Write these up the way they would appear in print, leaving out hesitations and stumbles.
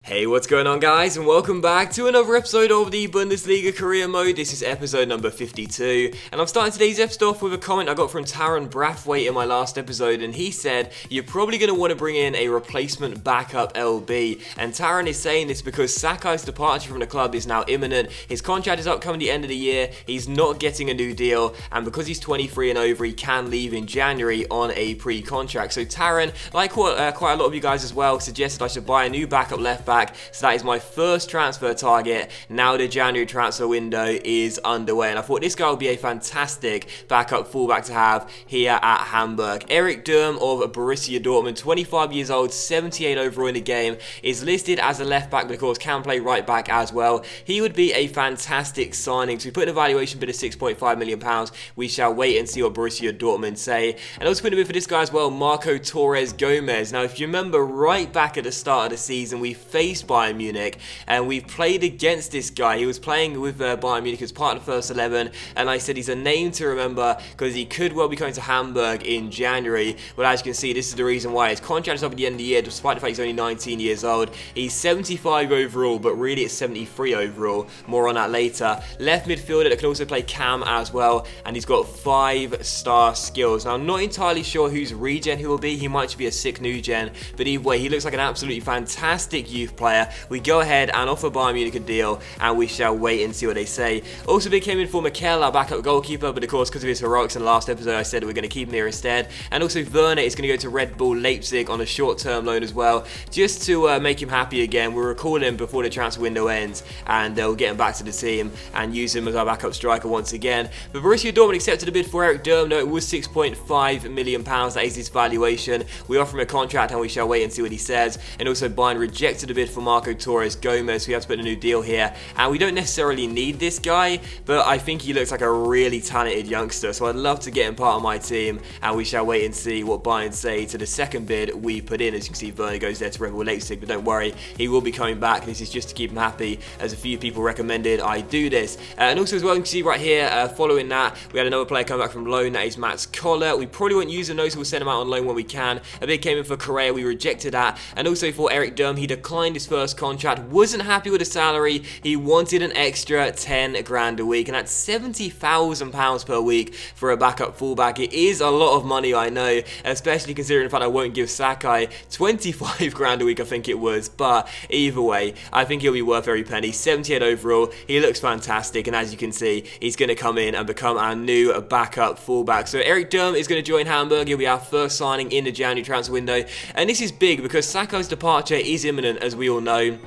Hey, what's going on, guys, and welcome back to another episode of the Bundesliga Career Mode. This is episode number 52, and I'm starting today's episode off with a comment I got from Taron Brathwaite in my last episode, and he said, you're probably going to want to bring in a replacement backup LB, and Taron is saying this because Sakai's departure from the club is now imminent. His contract is up coming the end of the year, he's not getting a new deal, and because he's 23 and over, he can leave in January on a pre-contract. So Taron, like quite a lot of you guys as well, suggested I should buy a new backup left back. So that is my first transfer target. Now the January transfer window is underway, and I thought this guy would be a fantastic backup fullback to have here at Hamburg. Eric Durm of Borussia Dortmund, 25 years old, 78 overall in the game, is listed as a left back, but of course can play right back as well. He would be a fantastic signing. So we put an evaluation bid of £6.5 million. We shall wait and see what Borussia Dortmund say. And also put a bid for this guy as well, Marco Torres Gomez. Now if you remember right back at the start of the season, we faced Bayern Munich and we played against this guy. He was playing with Bayern Munich as part of the first 11, and I said he's a name to remember because he could well be coming to Hamburg in January. But as you can see, this is the reason why his contract is up at the end of the year, despite the fact he's only 19 years old. He's 75 overall, but really it's 73 overall. More on that later. Left midfielder that can also play cam as well, and he's got 5-star skills. Now I'm not entirely sure whose regen he will be. He might be a sick new gen, but either way, he looks like an absolutely fantastic youth player. We go ahead and offer Bayern Munich a deal, and we shall wait and see what they say. Also, they came in for Mikel, our backup goalkeeper, but of course, because of his heroics in the last episode, I said we're going to keep him here instead. And also, Werner is going to go to Red Bull Leipzig on a short-term loan as well, just to make him happy again. We'll recall him before the transfer window ends, and we'll get him back to the team and use him as our backup striker once again. But Borussia Dortmund accepted a bid for Eric Durm. No, it was £6.5 million. That is his valuation. We offer him a contract, and we shall wait and see what he says. And also, Bayern rejected a bid for Marco Torres Gomez, so we have to put a new deal here, and we don't necessarily need this guy, but I think he looks like a really talented youngster, so I'd love to get him part of my team, and we shall wait and see what Bayern say to the second bid we put in. As you can see, Werner goes there to Red Bull Leipzig, but don't worry, he will be coming back. This is just to keep him happy, as a few people recommended I do this. And also as well, you can see right here, following that, we had another player come back from loan, that is Mats Koller. We probably won't use him though, so we'll send him out on loan when we can. A bid came in for Correa, we rejected that, and also for Eric Durm, he declined his first contract, wasn't happy with the salary, he wanted an extra 10 grand a week, and that's £70,000 per week for a backup fullback. It is a lot of money, I know, especially considering the fact I won't give Sakai 25 grand a week, I think it was, but either way, I think he'll be worth every penny. 78 overall, he looks fantastic, and as you can see, he's going to come in and become our new backup fullback. So Eric Durm is going to join Hamburg. He'll be our first signing in the January transfer window, and this is big because Sakai's departure is imminent, as we all know.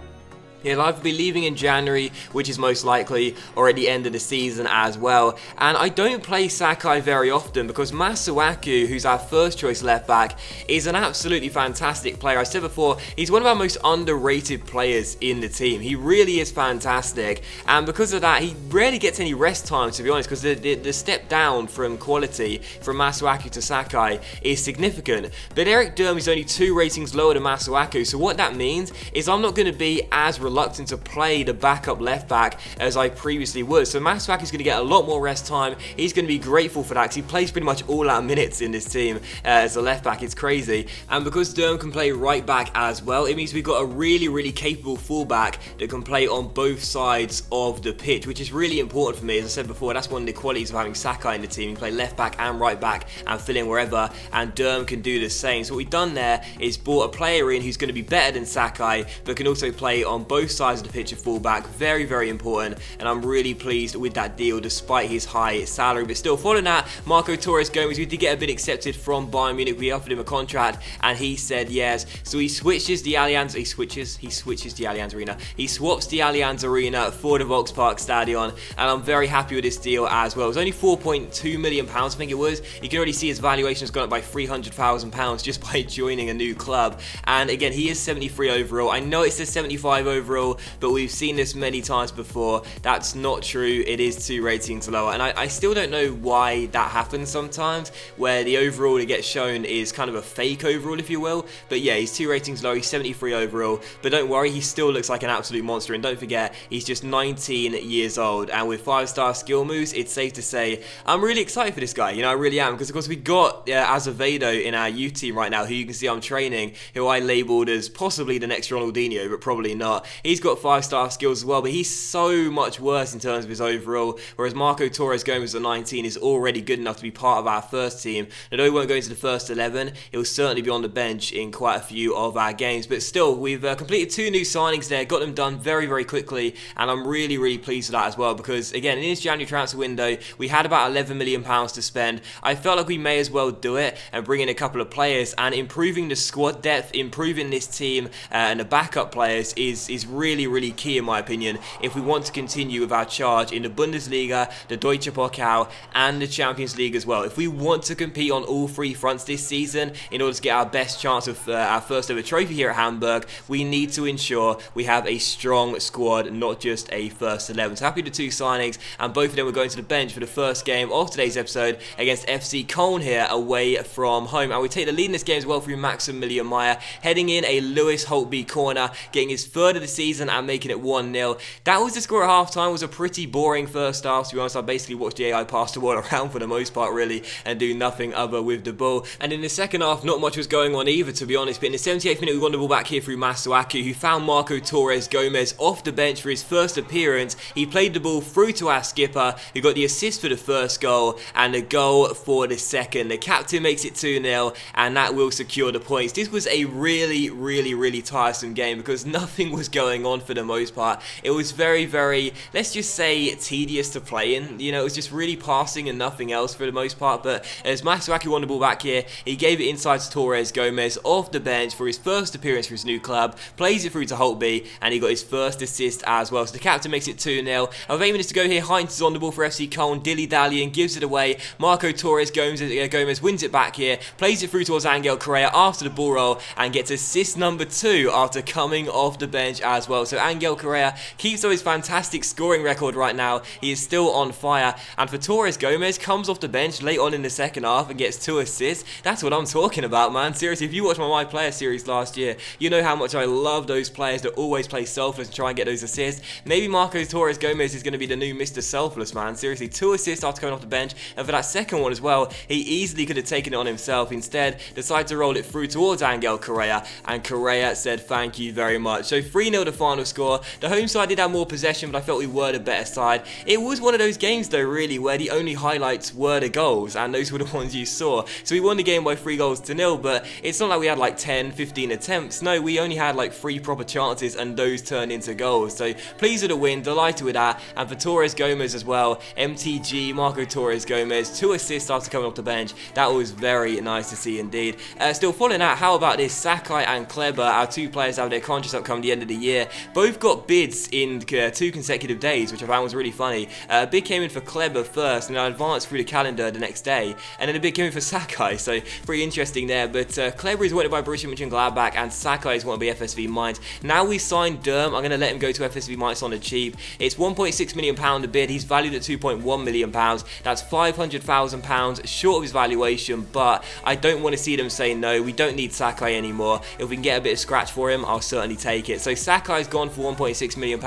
He'll either be leaving in January, which is most likely, or at the end of the season as well. And I don't play Sakai very often because Masuaku, who's our first choice left back, is an absolutely fantastic player. I said before, he's one of our most underrated players in the team. He really is fantastic. And because of that, he rarely gets any rest time, to be honest, because the step down from quality from Masuaku to Sakai is significant. But Eric Durm is only 2 ratings lower than Masuaku, so what that means is I'm not going to be as reluctant to play the backup left back as I previously was. So Masuaku is going to get a lot more rest time. He's going to be grateful for that because he plays pretty much all our minutes in this team as a left back. It's crazy. And because Durm can play right back as well, it means we've got a really capable fullback that can play on both sides of the pitch, which is really important for me. As I said before, that's one of the qualities of having Sakai in the team. He can play left back and right back and fill in wherever, and Durm can do the same. So what we've done there is brought a player in who's going to be better than Sakai, but can also play on both sides of the pitch of fullback. Very important, and I'm really pleased with that deal despite his high salary. But still, following that, Marco Torres Gomez, we did get a bid accepted from Bayern Munich. We offered him a contract and he said yes. So he switches the Allianz, he switches the Allianz Arena. He swaps the Allianz Arena for the Volkspark Stadion, and I'm very happy with this deal as well. It was only £4.2 million, I think it was. You can already see his valuation has gone up by £300,000 just by joining a new club. And again, he is 73 overall. I know it says 75 overall overall, but we've seen this many times before. That's not true. It is 2 ratings lower, and I still don't know why that happens sometimes, where the overall that gets shown is kind of a fake overall, if you will. But yeah, he's 2 ratings low, he's 73 overall, but don't worry, he still looks like an absolute monster, and don't forget, he's just 19 years old, and with 5-star skill moves, it's safe to say I'm really excited for this guy. You know, I really am, because of course we got Azevedo in our youth team right now, who you can see I'm training, who I labelled as possibly the next Ronaldinho, but probably not. He's got 5-star skills as well, but he's so much worse in terms of his overall, whereas Marco Torres Gomez at 19 is already good enough to be part of our first team. And although he won't go into the first 11, he'll certainly be on the bench in quite a few of our games. But still, we've completed 2 new signings there, got them done very, very quickly, and I'm really, really pleased with that as well, because again, in this January transfer window, we had about £11 million to spend. I felt like we may as well do it and bring in a couple of players, and improving the squad depth, improving this team and the backup players is really, really key in my opinion, if we want to continue with our charge in the Bundesliga, the Deutsche Pokal, and the Champions League as well. If we want to compete on all 3 fronts this season in order to get our best chance of our first ever trophy here at Hamburg, we need to ensure we have a strong squad, not just a first 11. So happy with the 2 signings, and both of them are going to the bench for the first game of today's episode against FC Köln here away from home. And we take the lead in this game as well through Maximilian Meyer, heading in a Lewis Holtby corner, getting his 3rd of the season and making it 1-0. That was the score at half time. It was a pretty boring first half, to be honest. I basically watched the AI pass the ball around for the most part really and do nothing other with the ball. And in the second half, not much was going on either, to be honest. But in the 78th minute, we won the ball back here through Masuaku, who found Marco Torres Gomez off the bench for his first appearance. He played the ball through to our skipper, who got the assist for the first goal and the goal for the second. The captain makes it 2-0, and that will secure the points. This was a really, really, really tiresome game because nothing was going on for the most part. It was very, very, let's just say, tedious to play in. You know, it was just really passing and nothing else for the most part. But as Masuaku won the ball back here, he gave it inside to Torres Gomez off the bench for his first appearance for his new club, plays it through to Holtby, and he got his first assist as well. So the captain makes it 2-0. With 8 minutes to go here, Heinz is on the ball for FC Köln, dilly-dallying, gives it away. Marco Torres Gomez wins it back here, plays it through towards Angel Correa after the ball roll, and gets assist number 2 after coming off the bench as well. So Angel Correa keeps up his fantastic scoring record right now. He is still on fire. And for Torres Gomez, comes off the bench late on in the second half and gets 2 assists. That's what I'm talking about, man. Seriously, if you watched my Player series last year, you know how much I love those players that always play selfless and try and get those assists. Maybe Marco Torres Gomez is going to be the new Mr. Selfless, man. Seriously, 2 assists after coming off the bench. And for that second one as well, he easily could have taken it on himself. Instead, decided to roll it through towards Angel Correa, and Correa said thank you very much. So 3-0 the final score. The home side did have more possession, but I felt we were the better side. It was one of those games though, really, where the only highlights were the goals, and those were the ones you saw. So we won the game by 3-0, but it's not like we had like 10, 15 attempts. No, we only had like 3 proper chances, and those turned into goals. So pleased with the win, delighted with that. And for Torres Gomez as well, MTG, Marco Torres Gomez, 2 assists after coming off the bench. That was very nice to see indeed. Still following that, how about this? Sakai and Kleber, our 2 players have their contracts up come the end of the year. Both got bids in 2 consecutive days, which I found was really funny. A bid came in for Kleber first, and I advanced through the calendar the next day, and then a bid came in for Sakai, so pretty interesting there. But Kleber is wanted by Borussia Mönchengladbach, and Sakai is wanted by FSV Mainz. Now we signed Durm. I'm going to let him go to FSV Mainz on the cheap. It's £1.6 million a bid. He's valued at £2.1 million. That's £500,000 short of his valuation, but I don't want to see them say no. We don't need Sakai anymore. If we can get a bit of scratch for him, I'll certainly take it. So Sakai's gone for £1.6 million.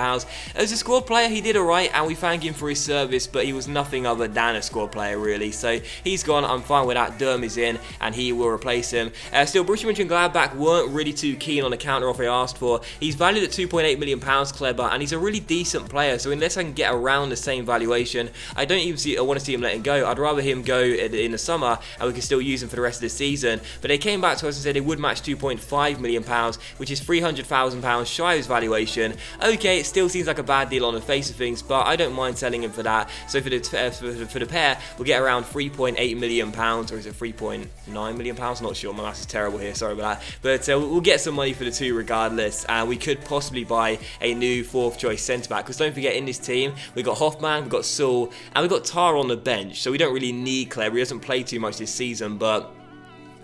As a squad player, he did alright, and we thank him for his service, but he was nothing other than a squad player, really. So he's gone. I'm fine with that. Durm is in, and he will replace him. Still, Borussia Mönchengladbach weren't really too keen on the counter offer I asked for. He's valued at £2.8 million, Kleber, and he's a really decent player. So unless I can get around the same valuation, I don't even want to see him letting go. I'd rather him go in the summer, and we can still use him for the rest of the season. But they came back to us and said they would match £2.5 million, which is £300,000 shy of his valuation. Okay, it still seems like a bad deal on the face of things, but I don't mind selling him for that. So for the pair, we'll get around £3.8 million, or is it £3.9 million? Not sure, my maths is terrible here, sorry about that. But we'll get some money for the 2 regardless, and we could possibly buy a new 4th choice centre-back, because don't forget, in this team, we've got Hoffman, we've got Saul, and we've got Tar on the bench, so we don't really need Kleber. He doesn't play too much this season, but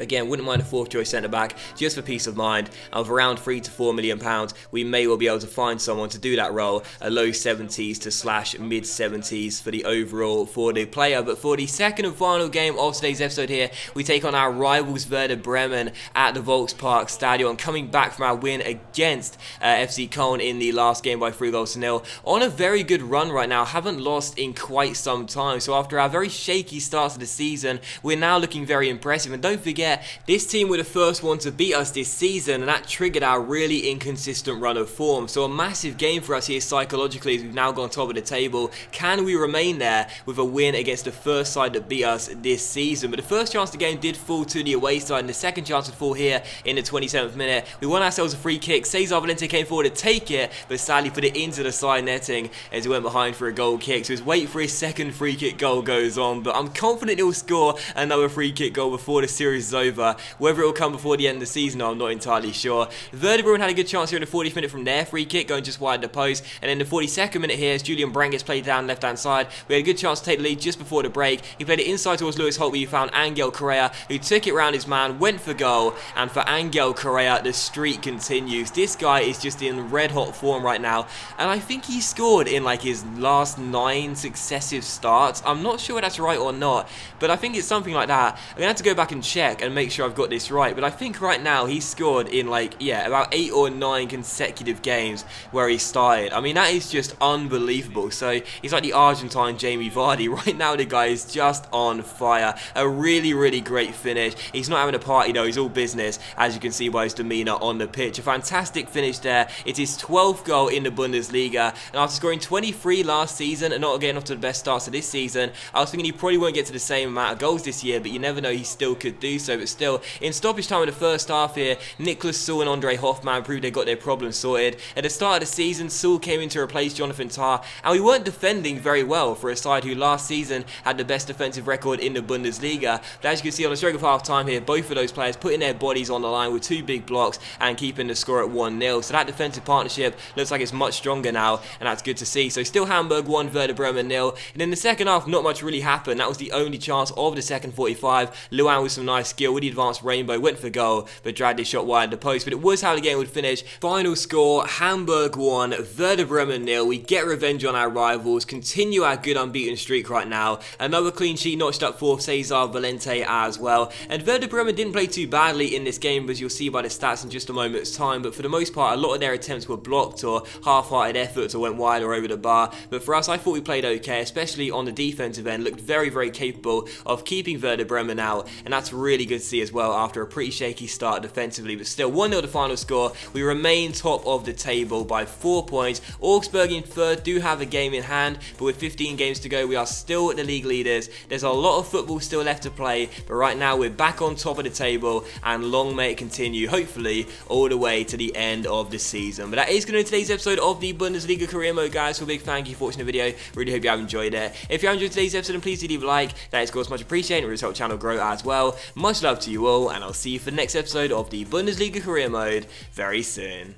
Again, wouldn't mind a fourth choice centre back just for peace of mind. And with around £3 to £4 million, we may well be able to find someone to do that role. A low 70s to slash mid 70s for the overall for the player. But for the second and final game of today's episode here, we take on our rivals Werder Bremen at the Volkspark Stadion, coming back from our win against FC Köln in the last game by 3-0. On a very good run right now, haven't lost in quite some time. So after our very shaky start to the season, we're now looking very impressive. And don't forget, this team were the first one to beat us this season, and that triggered our really inconsistent run of form. So a massive game for us here psychologically as we've now gone top of the table. Can we remain there with a win against the first side that beat us this season? But the first chance of the game did fall to the away side, and the second chance would fall here in the 27th minute. We won ourselves a free kick. Cesar Valente came forward to take it, but sadly put it into the side netting as he went behind for a goal kick. So his wait for his second free kick goal goes on, but I'm confident he'll score another free kick goal before the series is over. Whether it will come before the end of the season, I'm not entirely sure. Werder Bremen had a good chance here in the 40th minute from their free kick, going just wide the post. And in the 42nd minute here, as Julian Brandt gets played down left-hand side, we had a good chance to take the lead just before the break. He played it inside towards Lewis Holt, where you found Angel Correa, who took it round his man, went for goal. And for Angel Correa, the streak continues. This guy is just in red-hot form right now, and I think he scored in like his last 9 successive starts. I'm not sure if that's right or not, but I think it's something like that. I'm going to have to go back and check and make sure I've got this right, but I think right now he scored in about 8 or 9 consecutive games where he started. I mean, that is just unbelievable. So he's like the Argentine Jamie Vardy. Right now the guy is just on fire. A really, really great finish. He's not having a party though, he's all business, as you can see by his demeanour on the pitch. A fantastic finish there. It's his 12th goal in the Bundesliga, and after scoring 23 last season and not getting off to the best starts of this season, I was thinking he probably won't get to the same amount of goals this year, but you never know, he still could do so. But still, in stoppage time in the first half here, Niklas Süle and Andre Hoffmann proved they got their problems sorted. At the start of the season, Süle came in to replace Jonathan Tah, and we weren't defending very well for a side who last season had the best defensive record in the Bundesliga. But as you can see on the stroke of half time here, both of those players putting their bodies on the line with 2 big blocks and keeping the score at 1-0. So that defensive partnership looks like it's much stronger now, and that's good to see. So still Hamburg 1, Werder Bremen 0. And in the second half, not much really happened. That was the only chance of the second 45. Luan with some nice skill with the advanced rainbow went for goal, but dragged his shot wide the post. But it was how the game would finish. Final score, Hamburg 1, Werder Bremen 0. We get revenge on our rivals, continue our good unbeaten streak right now. Another clean sheet notched up for Cesar Valente as well. And Werder Bremen didn't play too badly in this game, as you'll see by the stats in just a moment's time. But for the most part, a lot of their attempts were blocked or half-hearted efforts or went wide or over the bar. But for us, I thought we played okay, especially on the defensive end. Looked very, very capable of keeping Werder Bremen out, and that's really good to see as well after a pretty shaky start defensively. But still, 1-0 the final score. We remain top of the table by 4 points. Augsburg in third do have a game in hand, but with 15 games to go, we are still the league leaders. There's a lot of football still left to play, but right now we're back on top of the table, and long may it continue, hopefully, all the way to the end of the season. But that is going to be today's episode of the Bundesliga Career Mode, guys. So a big thank you for watching the video. Really hope you have enjoyed it. If you have enjoyed today's episode, then please do leave a like. That is, of course, much appreciated. It really helps the channel grow as well. Much love to you all, and I'll see you for the next episode of the Bundesliga Career Mode very soon.